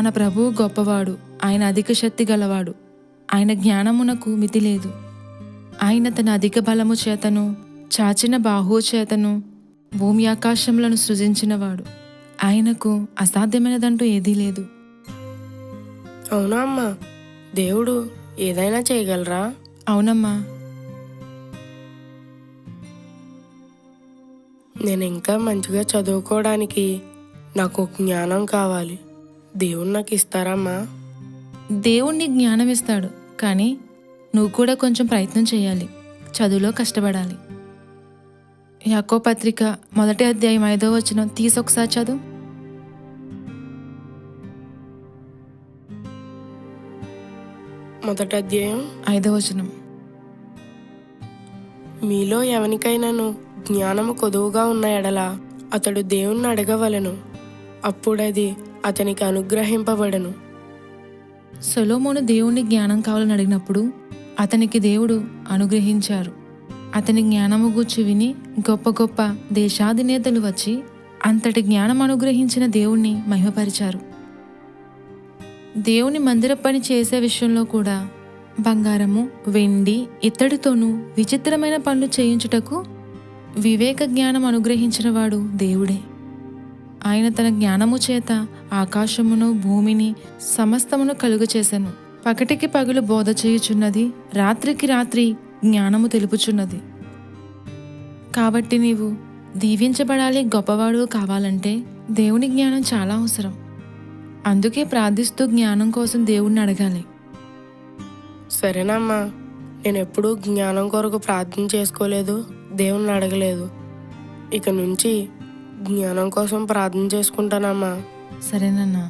మన ప్రభువు గొప్పవాడు, ఆయన అధిక శక్తి గలవాడు. ఆయన జ్ఞానమునకు మితి లేదు. ఆయన తన అధిక బలము చేతను చాచిన బాహువు చేతను భూమి ఆకాశములను సృజించినవాడు. ఆయనకు అసాధ్యమైనదంటూ ఏదీ లేదు. అవునా అమ్మా, దేవుడు ఏదైనా చేయగలరా? అవునమ్మా. నేను ఇంకా మంచిగా చదువుకోవడానికి నాకు జ్ఞానం కావాలి. దేవుడు నాకు ఇస్తారమ్మా? దేవుణ్ణి జ్ఞానం ఇస్తాడు, కానీ నువ్వు కూడా కొంచెం ప్రయత్నం చేయాలి, చదువులో కష్టపడాలి. యాకోబు పత్రిక 1వ అధ్యాయం 5వ వచనం ఒకసారి చదువు. మొదటి అధ్యాయం 5వ వచనం. మీలో ఎవనికైనాను జ్ఞానము కొదువుగా ఉన్న ఎడల అతడు దేవుణ్ణి అడగవలెను, అప్పుడది అతనికి అనుగ్రహింపబడను. సొలొమోను దేవుణ్ణి జ్ఞానం కావాలని అడిగినప్పుడు అతనికి దేవుడు అనుగ్రహించారు. అతని జ్ఞానము గూర్చి విని గొప్ప గొప్ప దేశాధినేతలు వచ్చి అంతటి జ్ఞానం అనుగ్రహించిన దేవుణ్ణి మహిమపరిచారు. దేవుని మందిర పని చేసే విషయంలో కూడా బంగారము, వెండి, ఇత్తడితోనూ విచిత్రమైన పనులు చేయించుటకు వివేక జ్ఞానం అనుగ్రహించిన వాడు దేవుడే. ఆయన తన జ్ఞానము చేత ఆకాశమును, భూమిని, సమస్తమును కలుగచేసెను. పగటికి పగలు బోధ చేయుచున్నది, రాత్రికి రాత్రి జ్ఞానము తెలుపుచున్నది. కాబట్టి నీవు దీవించబడాలి, గొప్పవాడు కావాలంటే దేవుని జ్ఞానం చాలా అవసరం. అందుకే ప్రార్థిస్తూ జ్ఞానం కోసం దేవుణ్ణి అడగాలి. సరేనమ్మా, నేను ఎప్పుడూ జ్ఞానం కొరకు ప్రార్థన చేసుకోలేదు, దేవుణ్ణి అడగలేదు. ఇక నుంచి జ్ఞానం కోసం ప్రార్థన చేసుకుంటానమ్మా. సరేనన్నా.